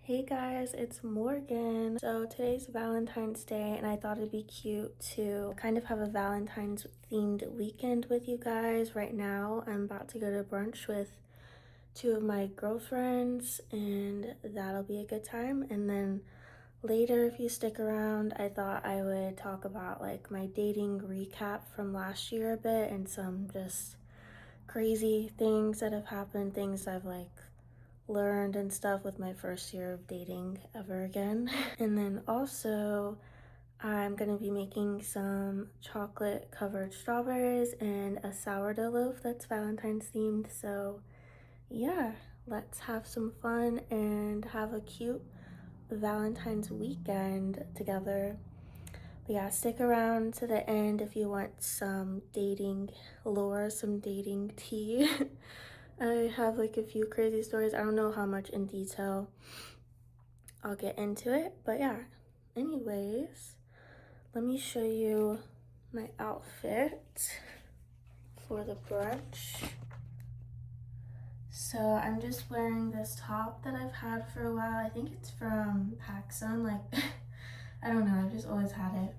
Hey guys, it's Morgan. So today's Valentine's Day and I thought it'd be cute to kind of have a Valentine's themed weekend with you guys. Right now I'm about to go to brunch with two of my girlfriends and that'll be a good time. And then later, if you stick around, I thought I would talk about like my dating recap from last year a bit and some just crazy things that have happened, things I've learned and stuff with my first year of dating ever again. And then also I'm gonna be making some chocolate covered strawberries and a sourdough loaf that's Valentine's themed. So yeah, let's have some fun and have a cute Valentine's weekend together. But yeah, stick around to the end if you want some dating lore, some dating tea. I have like a few crazy stories. I don't know how much in detail I'll get into it, but yeah. Anyways, let me show you my outfit for the brunch. So I'm just wearing this top that I've had for a while. I think it's from PacSun, I don't know, I've just always had it.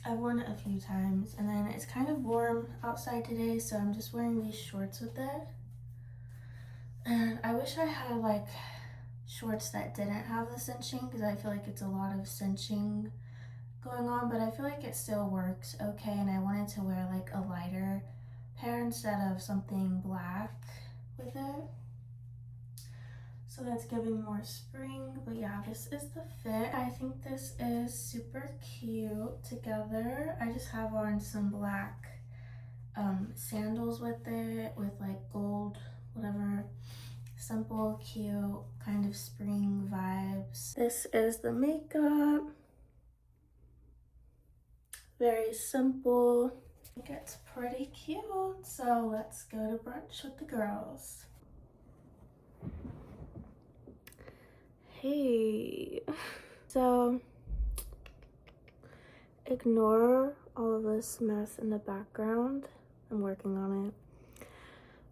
I've worn it a few times, and then it's kind of warm outside today, so I'm just wearing these shorts with it. And I wish I had shorts that didn't have the cinching, because I feel like it's a lot of cinching going on, but I feel like it still works okay. And I wanted to wear a lighter pair instead of something black with it, so that's giving more spring. But yeah, this is the fit. I think this is super cute together. I just have on some black sandals with it, with gold whatever. Simple, cute, kind of spring vibes. This is the makeup. Very simple. I think it's pretty cute. So let's go to brunch with the girls. Hey. So ignore all of this mess in the background. I'm working on it.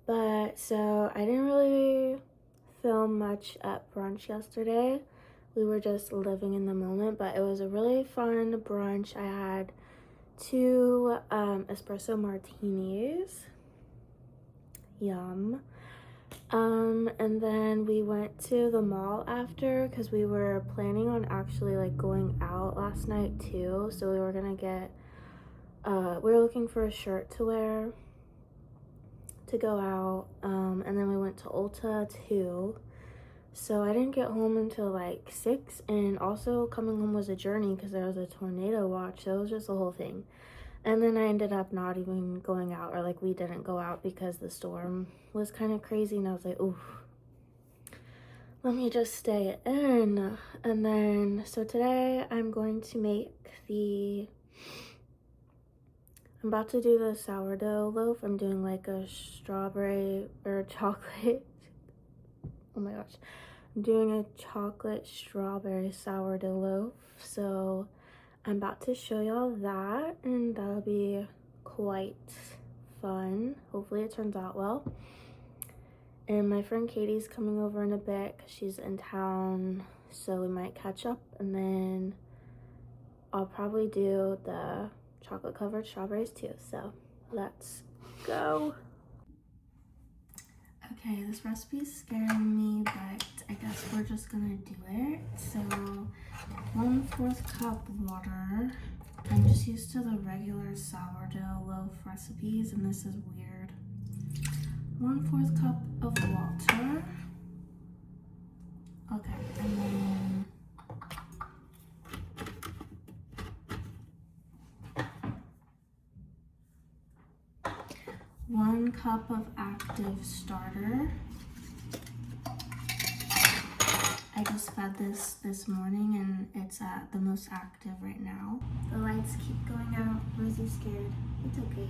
But so I didn't really film much at brunch yesterday. We were just living in the moment, but it was a really fun brunch. I had two espresso martinis. Yum. And then we went to the mall after because we were planning on actually going out last night too. So we were gonna get we were looking for a shirt to wear to go out, and then we went to Ulta too. So I didn't get home until 6, and also coming home was a journey because there was a tornado watch, so it was just a whole thing. And then I ended up not even going out, or we didn't go out because the storm was kind of crazy, and I was like, oof, let me just stay in. And then so today I'm going to make I'm about to do the sourdough loaf. I'm doing a strawberry or chocolate. Oh my gosh. I'm doing a chocolate strawberry sourdough loaf. So I'm about to show y'all that, and that'll be quite fun. Hopefully it turns out well. And my friend Katie's coming over in a bit because she's in town, so we might catch up, and then I'll probably do the chocolate covered strawberries too. So let's go. Okay, this recipe is scaring me, but I guess we're just gonna do it. So 1/4 cup water. I'm just used to the regular sourdough loaf recipes, and this is weird. 1/4 cup of water. Okay, and then 1 cup of active starter. I just fed this morning, and it's at the most active right now. The lights keep going out. Rosie's scared. It's okay.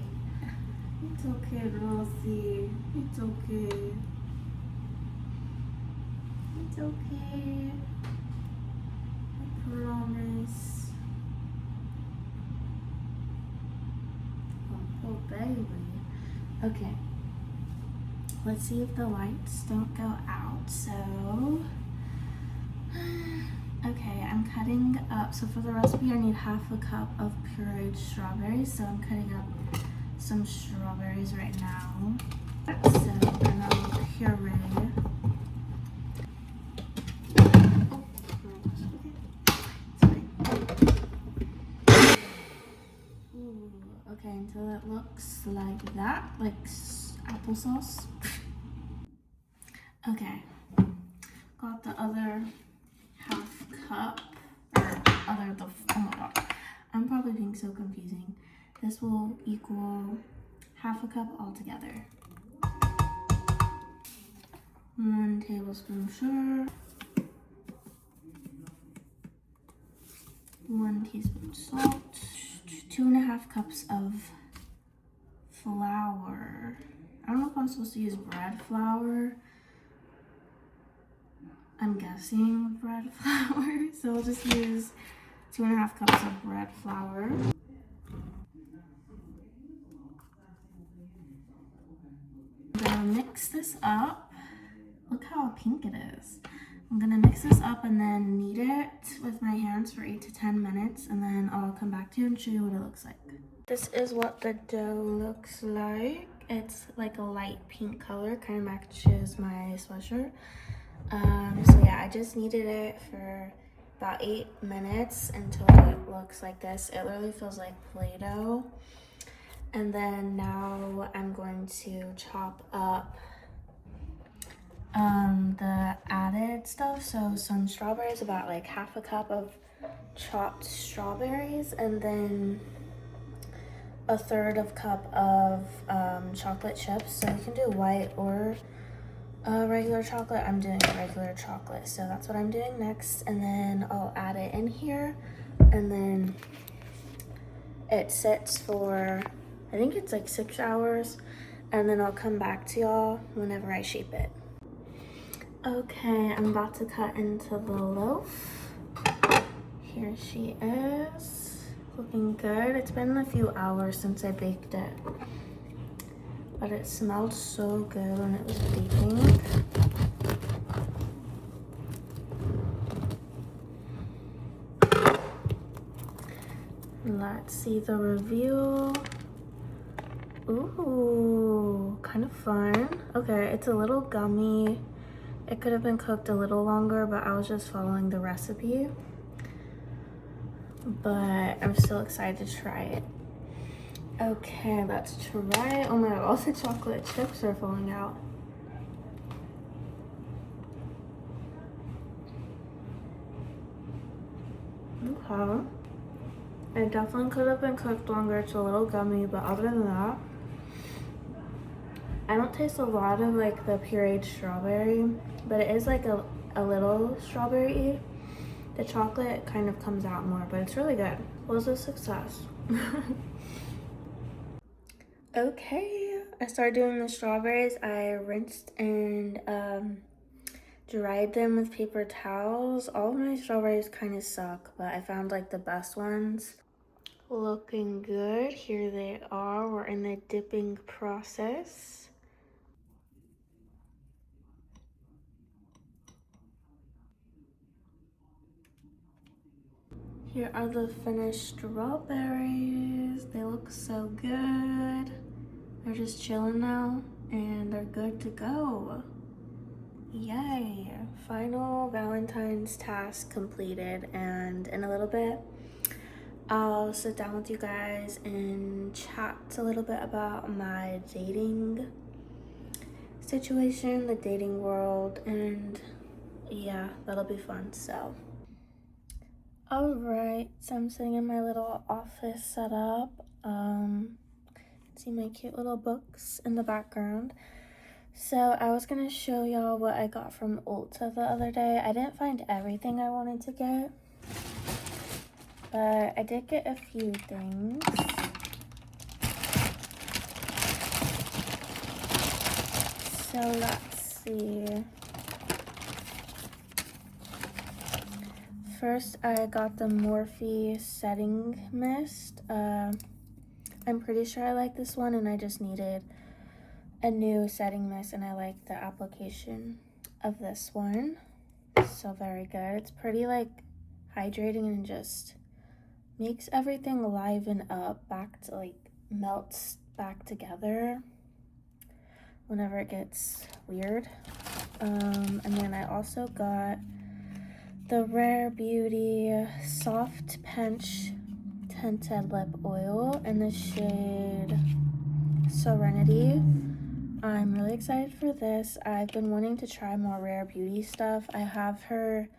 It's okay, Rosie. It's okay. It's okay. I promise. Oh, baby. Okay. Let's see if the lights don't go out. So I'm cutting up, so for the recipe I need half a cup of pureed strawberries, so I'm cutting up some strawberries right now. So we're gonna puree. Ooh, okay, until it looks like that, like applesauce. Okay, got the other half cup, oh my god, I'm probably being so confusing. This will equal half a cup altogether. 1 tablespoon sugar, 1 teaspoon salt, 2.5 cups of flour. I don't know if I'm supposed to use bread flour. I'm guessing bread flour, so I'll just use 2.5 cups of bread flour. I'm gonna mix this up. Look how pink it is. I'm gonna mix this up and then knead it with my hands for 8 to 10 minutes, and then I'll come back to you and show you what it looks like. This is what the dough looks like. It's like a light pink color, kind of matches my sweatshirt. So yeah, I just kneaded it for about 8 minutes until it looks like this. It literally feels like Play-Doh. And then now I'm going to chop up the added stuff. So some strawberries, about like half a cup of chopped strawberries, and then a third of cup of chocolate chips. So you can do white or regular chocolate. I'm doing regular chocolate, so that's what I'm doing next. And then I'll add it in here, and then it sits for, I think it's like 6 hours, and then I'll come back to y'all whenever I shape it. Okay, I'm about to cut into the loaf. Here she is, looking good. It's been a few hours since I baked it, but it smelled so good when it was baking. Let's see the review. Ooh, kind of fun. Okay, it's a little gummy. It could have been cooked a little longer, but I was just following the recipe. But I'm still excited to try it. Okay, let's try it. Oh my god, all the chocolate chips are falling out. Okay. It definitely could have been cooked longer. It's a little gummy, but other than that, I don't taste a lot of like the pureed strawberry, but it is like a little strawberry-y. The chocolate kind of comes out more, but it's really good. It was a success. Okay, I started doing the strawberries. I rinsed and dried them with paper towels. All of my strawberries kind of suck, but I found like the best ones. Looking good. Here they are. We're in the dipping process. Here are the finished strawberries. They look so good. They're just chilling now and they're good to go. Yay! Final Valentine's task completed, and in a little bit I'll sit down with you guys and chat a little bit about my dating situation, the dating world, and yeah, that'll be fun. So alright, so I'm sitting in my little office setup. See my cute little books in the background. So I was gonna show y'all what I got from Ulta the other day. I didn't find everything I wanted to get, but I did get a few things. So let's see. First, I got the Morphe setting mist. I'm pretty sure I like this one, and I just needed a new setting mist, and I like the application of this one. So very good. It's pretty like hydrating and just makes everything liven up back to like melts back together whenever it gets weird. And then I also got the Rare Beauty Soft Pinch Tinted Lip Oil in the shade Serenity. I'm really excited for this. I've been wanting to try more Rare Beauty stuff. I have her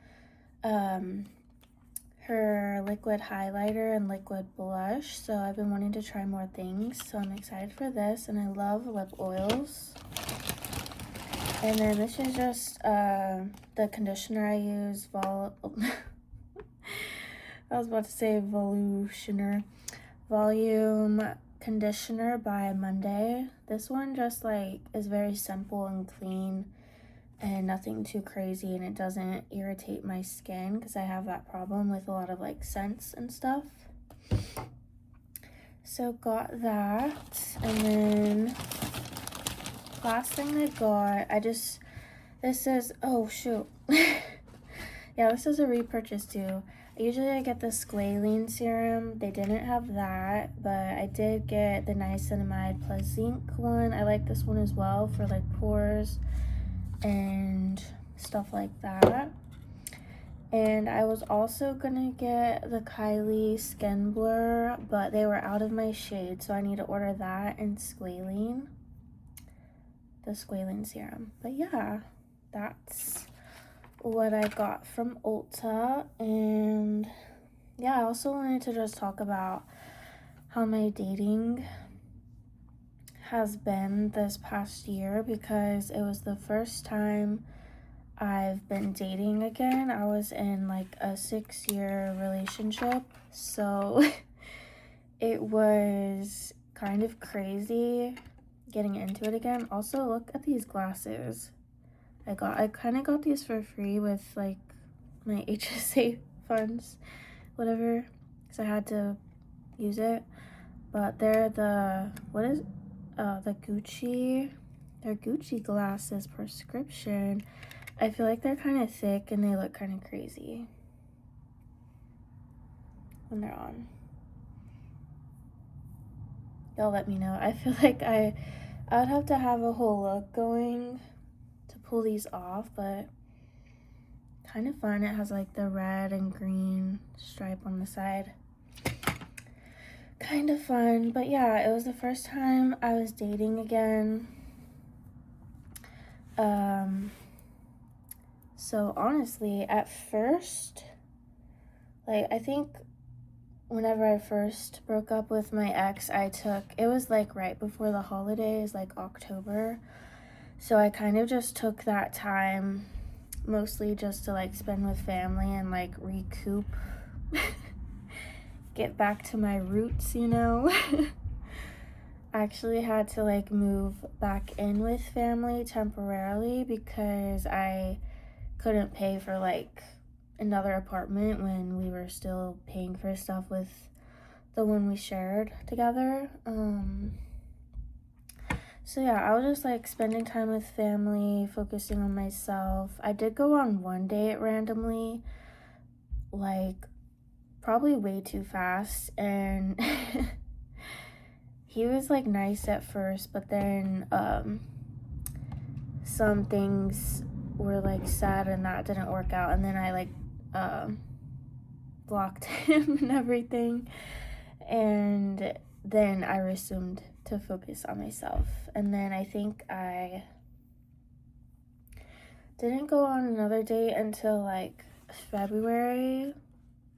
liquid highlighter and liquid blush, so I've been wanting to try more things, so I'm excited for this. And I love lip oils. And then this is just the conditioner I use, I was about to say Volume Conditioner by Monday. This one just like is very simple and clean and nothing too crazy, and it doesn't irritate my skin because I have that problem with a lot of like scents and stuff. So got that. And then last thing I got, this is, oh shoot. Yeah, this is a repurchase too. Usually I get the squalene serum. They didn't have that, but I did get the niacinamide plus zinc one. I like this one as well for like pores and stuff like that. And I was also gonna get the Kylie Skin Blur, but they were out of my shade, so I need to order that and squalene. The squalene serum. But yeah, that's what I got from Ulta. And yeah, I also wanted to just talk about how my dating has been this past year, because it was the first time I've been dating again. I was in like a 6-year relationship, so it was kind of crazy getting into it again. Also, look at these glasses I kind of got these for free with like my HSA funds, whatever, because I had to use it. But they're the Gucci, they're Gucci glasses prescription. I feel like they're kind of thick and they look kind of crazy when they're on. Y'all let me know. I feel like I would have to have a whole look going to pull these off, but kind of fun. It has like the red and green stripe on the side. Kind of fun. But yeah, it was the first time I was dating again. So honestly, at first, like, I think whenever I first broke up with my ex, it was like right before the holidays, like October. So I kind of just took that time mostly just to like spend with family and like recoup, get back to my roots, you know. I actually had to like move back in with family temporarily because I couldn't pay for like another apartment when we were still paying for stuff with the one we shared together. So yeah, I was just like spending time with family, focusing on myself. I did go on one date randomly, like probably way too fast, and he was like nice at first, but then some things were like sad and that didn't work out, and then I like blocked him and everything, and then I resumed to focus on myself. And then I think I didn't go on another date until like February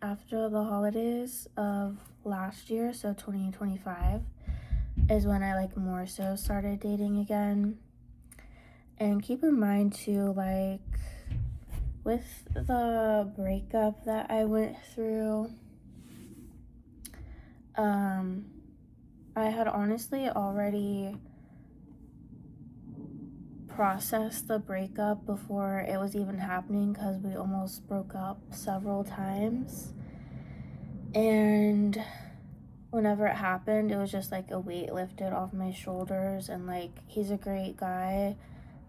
after the holidays of last year, so 2025 is when I like more so started dating again. And keep in mind too, like with the breakup that I went through, I had honestly already processed the breakup before it was even happening, because we almost broke up several times. And whenever it happened, it was just like a weight lifted off my shoulders, and like he's a great guy.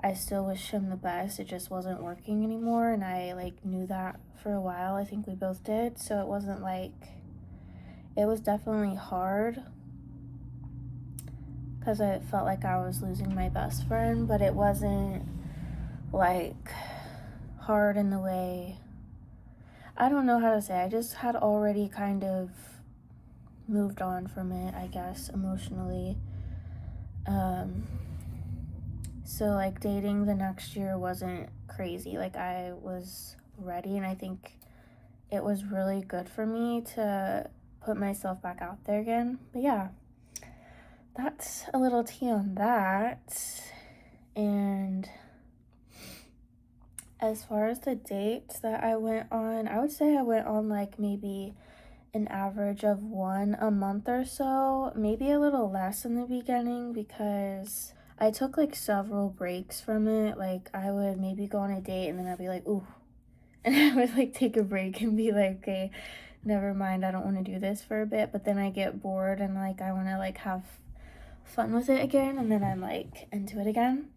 I still wish him the best. It just wasn't working anymore, and I like knew that for a while. I think we both did. So it wasn't like, it was definitely hard because I felt like I was losing my best friend, but it wasn't like hard in the way, I don't know how to say. I just had already kind of moved on from it, I guess, emotionally. So like dating the next year wasn't crazy. Like I was ready, and I think it was really good for me to put myself back out there again. But yeah, that's a little tea on that. And as far as the dates that I went on, I would say I went on like maybe an average of one a month or so, maybe a little less in the beginning because I took like several breaks from it. Like I would maybe go on a date and then I'd be like, ooh, and I would like take a break and be like, okay, never mind, I don't want to do this for a bit. But then I get bored and like I want to like have fun with it again, and then I'm like into it again.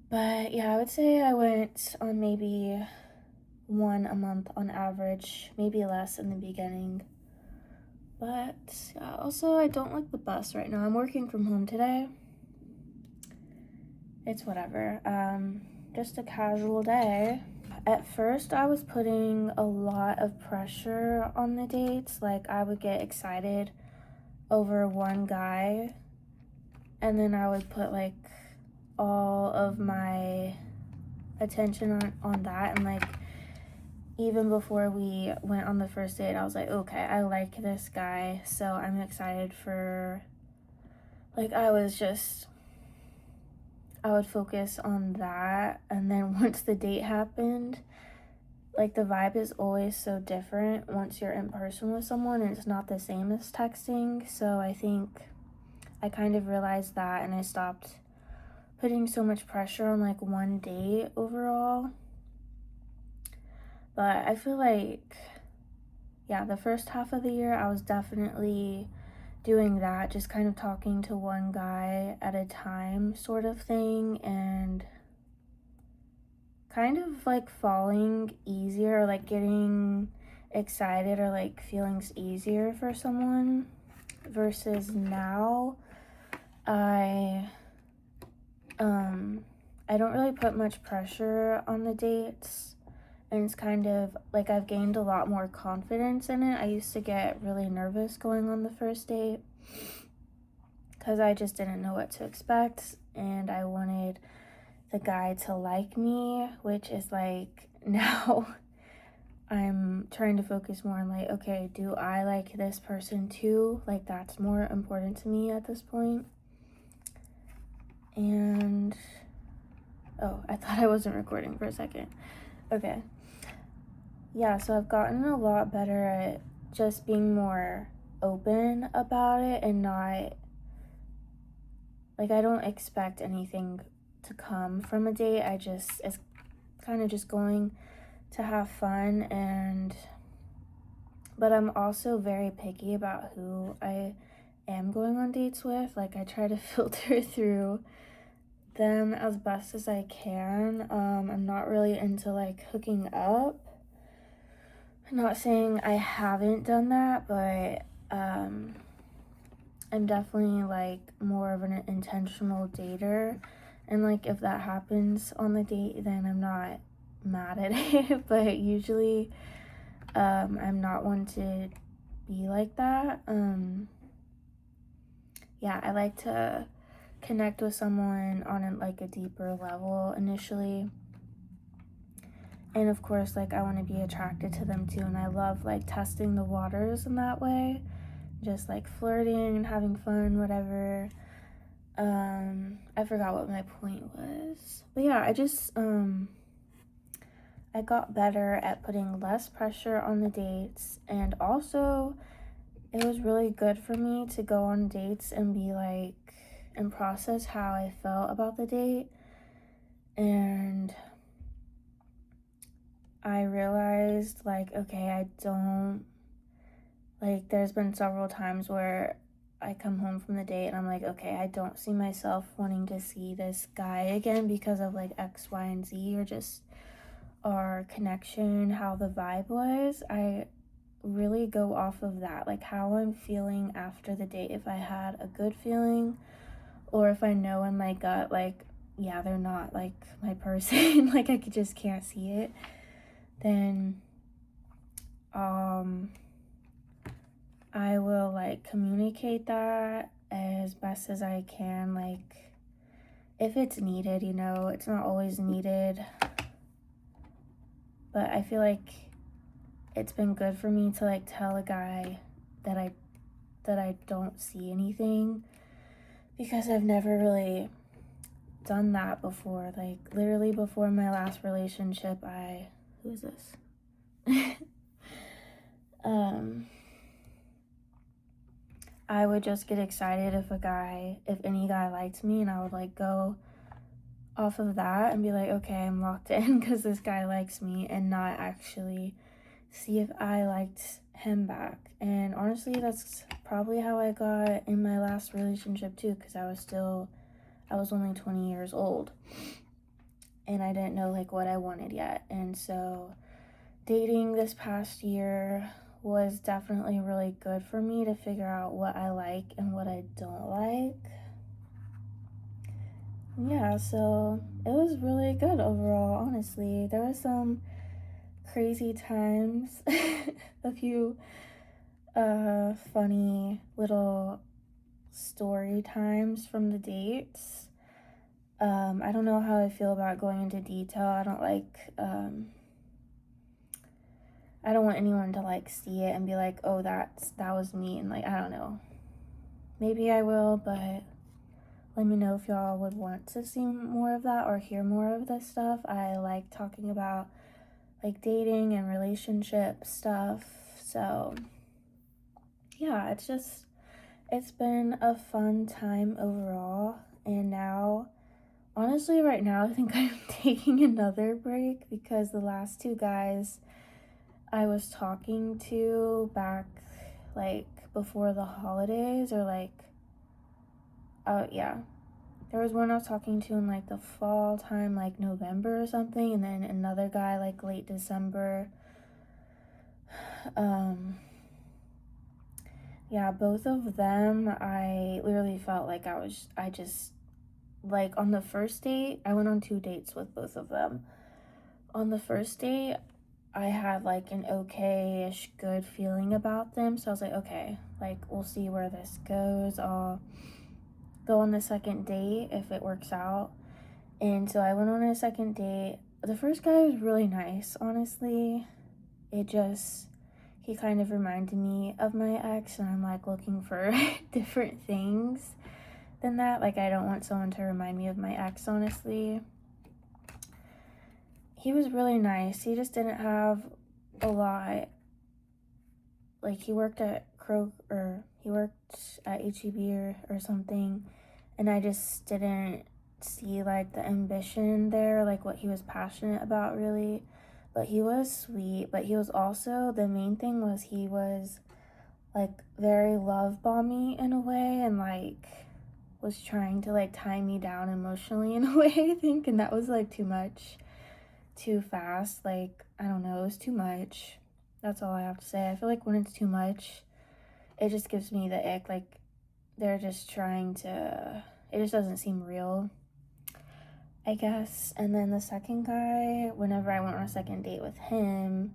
But yeah, I would say I went on maybe one a month on average, maybe less in the beginning. But yeah, also I don't like the bus right now. I'm working from home today. It's whatever. Just a casual day. At first I was putting a lot of pressure on the dates. Like I would get excited over one guy, and then I would put like all of my attention on that, and like even before we went on the first date, I was like, okay, I like this guy, so I'm excited for, like, I would focus on that. And then once the date happened, like the vibe is always so different once you're in person with someone, and it's not the same as texting. So I think I kind of realized that, and I stopped putting so much pressure on like one date overall. But I feel like, yeah, the first half of the year I was definitely doing that, just kind of talking to one guy at a time sort of thing, and kind of like falling easier, or like getting excited or like feelings easier for someone, versus now I don't really put much pressure on the dates, and it's kind of like I've gained a lot more confidence in it. I used to get really nervous going on the first date because I just didn't know what to expect, and I wanted the guy to like me, which is like now I'm trying to focus more on like, okay, do I like this person too? Like that's more important to me at this point. And oh, I thought I wasn't recording for a second. Okay. Yeah, so I've gotten a lot better at just being more open about it, and not like, I don't expect anything to come from a date. It's kind of just going to have fun. And but I'm also very picky about who I am going on dates with. Like I try to filter through them as best as I can. I'm not really into like hooking up. I'm not saying I haven't done that, but I'm definitely like more of an intentional dater, and like if that happens on the date, then I'm not mad at it. But usually I'm not one to be like that. Yeah, I like to connect with someone on a deeper level initially, and of course like I want to be attracted to them too, and I love like testing the waters in that way, just like flirting and having fun, whatever. I forgot what my point was, but yeah, I got better at putting less pressure on the dates, and also it was really good for me to go on dates and be like, and process how I felt about the date. And I realized like, okay, I don't, like there's been several times where I come home from the date and I'm like, okay, I don't see myself wanting to see this guy again because of like X, Y, and Z, or just our connection, how the vibe was. I really go off of that, like how I'm feeling after the date. If I had a good feeling, or if I know in my gut, like, yeah, they're not like my person, like I just can't see it, then I will like communicate that as best as I can, like if it's needed, you know. It's not always needed, but I feel like it's been good for me to like tell a guy that I don't see anything, because I've never really done that before. Like literally before my last relationship, who is this? I would just get excited if any guy liked me, and I would like go off of that and be like, okay, I'm locked in because this guy likes me, and not actually see if I liked him back. And honestly, that's probably how I got in my last relationship too, because I was only 20 years old and I didn't know like what I wanted yet. And so dating this past year was definitely really good for me to figure out what I like and what I don't like. Yeah, so it was really good overall, honestly. There were some crazy times, a few funny little story times from the dates. I don't know how I feel about going into detail. I don't want anyone to like see it and be like, oh, that was me, and like, I don't know. Maybe I will, but let me know if y'all would want to see more of that or hear more of this stuff. I like talking about like dating and relationship stuff. So yeah, it's been a fun time overall. And now, honestly, right now, I think I'm taking another break because the last two guys I was talking to back like before the holidays, or like, oh yeah, there was one I was talking to in like the fall time, like November or something, and then another guy like late December. Yeah, both of them, I literally felt like I just, like on the first date, I went on 2 dates with both of them. On the first date, I had like an okay-ish good feeling about them, so I was like, okay, like we'll see where this goes. I'll go on the second date if it works out. And so I went on a second date. The first guy was really nice, honestly. He kind of reminded me of my ex, and I'm like looking for different things than that. Like, I don't want someone to remind me of my ex, honestly. He was really nice. He just didn't have a lot. Like, he worked at HEB or something, and I just didn't see like the ambition there, like what he was passionate about really. But he was sweet, but he was also, the main thing was he was like very love bomby in a way, and like was trying to like tie me down emotionally in a way, I think, and that was like too much, too fast. Like, I don't know, it was too much. That's all I have to say. I feel like when it's too much, it just gives me the ick. Like, they're just trying to, it just doesn't seem real, I guess. And then the second guy, whenever I went on a second date with him,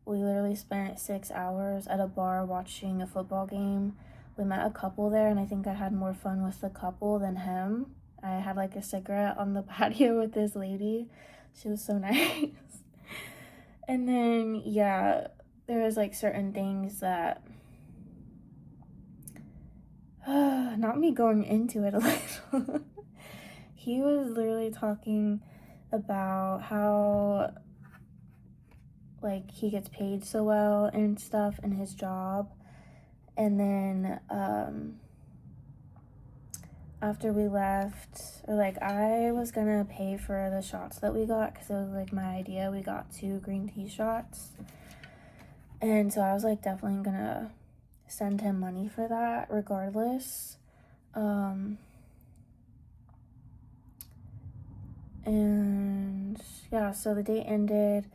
we literally spent 6 hours at a bar watching a football game. We met a couple there, and I think I had more fun with the couple than him. I had like a cigarette on the patio with this lady. She was so nice. And then, yeah, there was like certain things that, not me going into it a little. He was literally talking about how like he gets paid so well and stuff in his job. And then after we left, or like I was gonna pay for the shots that we got because it was like my idea. We got 2 green tea shots, and so I was like definitely gonna send him money for that regardless. And yeah, so the date ended.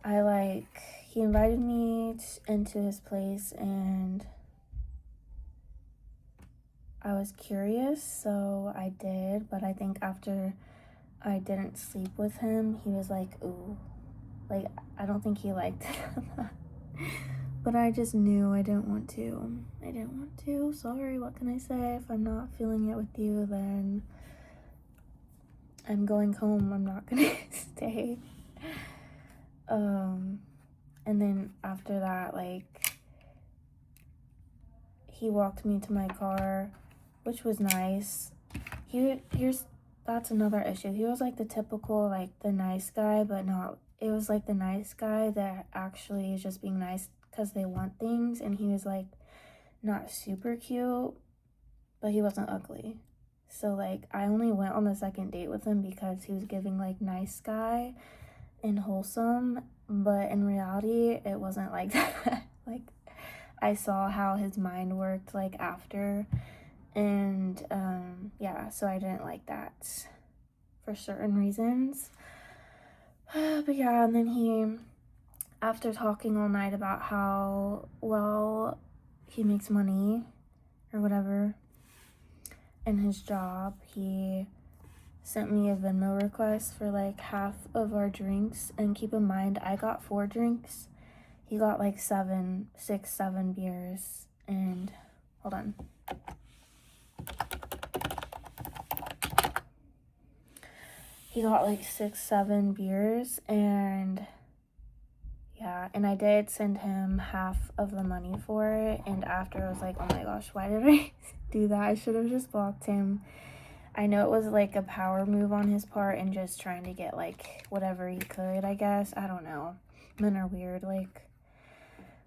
He invited me into his place, and I was curious, so I did. But I think after I didn't sleep with him, he was like, ooh, like, I don't think he liked that. But I just knew I didn't want to. Sorry, what can I say? If I'm not feeling it with you, then I'm going home. I'm not gonna stay. And then after that, like, he walked me to my car, which was nice. That's another issue. He was like the typical, like, the nice guy, but not, it was like the nice guy that actually is just being nice because they want things. And he was like not super cute, but he wasn't ugly. So like I only went on the second date with him because he was giving like nice guy and wholesome, but in reality it wasn't like that. Like, I saw how his mind worked like after, and yeah, so I didn't like that for certain reasons. But yeah, and then he, after talking all night about how well he makes money or whatever in his job, he sent me a Venmo request for like half of our drinks. And keep in mind, I got 4 drinks. He got like 7 beers. And hold on. He got like 6-7 beers, and yeah, and I did send him half of the money for it. And after, I was like, oh my gosh, why did I do that? I should have just blocked him. I know it was like a power move on his part and just trying to get like whatever he could, I guess. I don't know. Men are weird, like,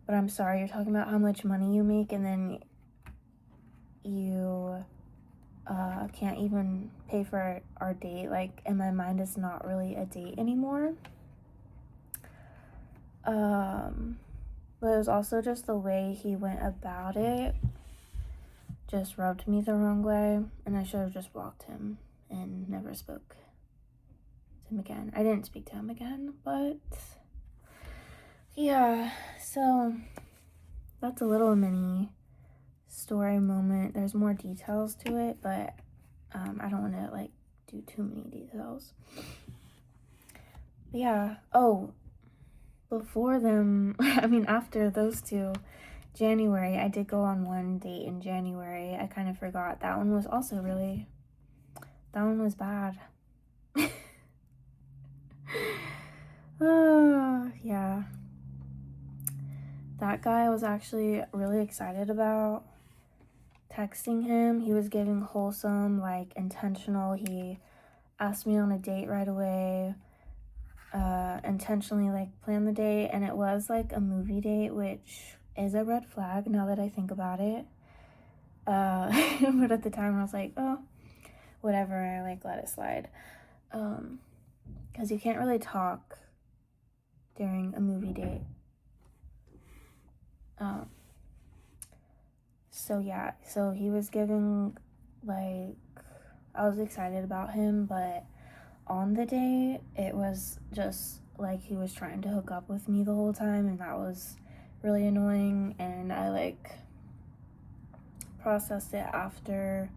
but I'm sorry, you're talking about how much money you make and then you can't even pay for our date. Like, in my mind, it's not really a date anymore. But it was also just the way he went about it just rubbed me the wrong way, and I should have just blocked him and never spoke to him again. I didn't speak to him again, but yeah, so that's a little mini story moment. There's more details to it, but I don't want to like do too many details. But yeah, before them, I mean after those two, January, I did go on one date in January. I kind of forgot. That one was also that one was bad. Oh, yeah. That guy I was actually really excited about. Texting him, he was giving wholesome, like, intentional. He asked me on a date right away. Intentionally, like, planned the date, and it was like a movie date, which is a red flag now that I think about it. But at the time I was like, oh, whatever, I like let it slide. Because you can't really talk during a movie date. So yeah, so he was giving, like, I was excited about him, but on the date, it was just like he was trying to hook up with me the whole time, and that was really annoying. And I like processed it after,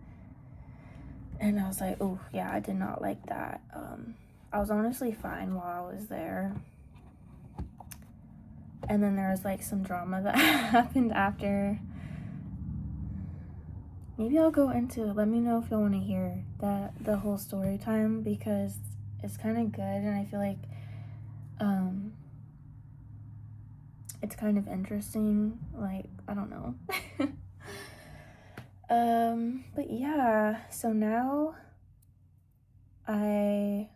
and I was like, oh yeah, I did not like that. I was honestly fine while I was there, and then there was like some drama that happened after. Maybe I'll go into it. Let me know if you want to hear the whole story time, because it's kind of good, and I feel like it's kind of interesting. Like, I don't know. But yeah, so now I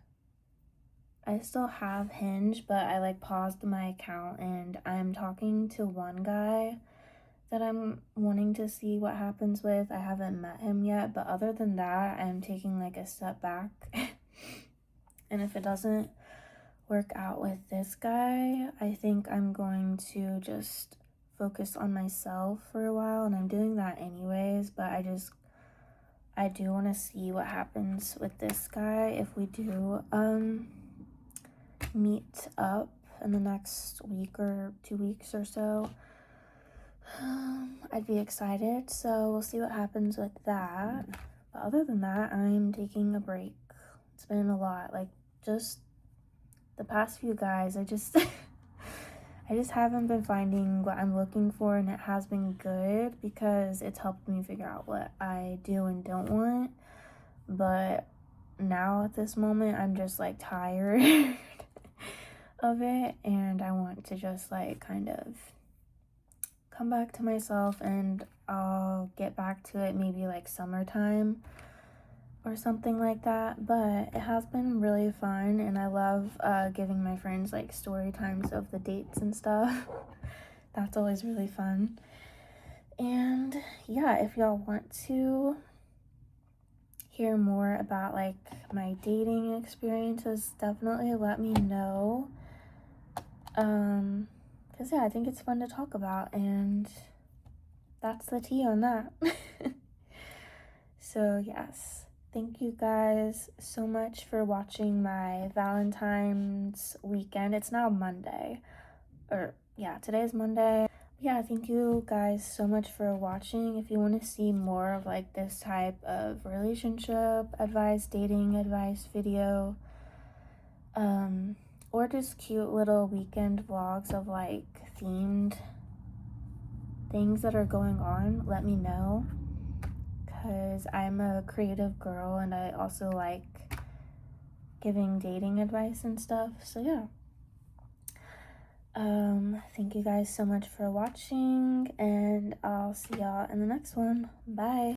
still have Hinge, but I like paused my account, and I'm talking to one guy that I'm wanting to see what happens with. I haven't met him yet, but other than that, I'm taking like a step back. And if it doesn't work out with this guy, I think I'm going to just focus on myself for a while, and I'm doing that anyways, but I do want to see what happens with this guy if we do meet up in the next week or 2 weeks or so. I'd be excited, so we'll see what happens with that. But other than that, I'm taking a break. It's been a lot, like just the past few guys, I just haven't been finding what I'm looking for, and it has been good because it's helped me figure out what I do and don't want. But now at this moment, I'm just like tired of it, and I want to just like kind of come back to myself, and I'll get back to it maybe like summertime or something like that. But it has been really fun, and I love giving my friends like story times of the dates and stuff. That's always really fun. And yeah, if y'all want to hear more about like my dating experiences, definitely let me know. Because yeah, I think it's fun to talk about, and that's the tea on that. So yes, thank you guys so much for watching my Valentine's weekend. It's now Monday, or yeah, today's Monday. Yeah, thank you guys so much for watching. If you want to see more of like this type of relationship advice, dating advice video, or just cute little weekend vlogs of like themed things that are going on, let me know, because I'm a creative girl and I also like giving dating advice and stuff. So yeah, thank you guys so much for watching, and I'll see y'all in the next one. Bye.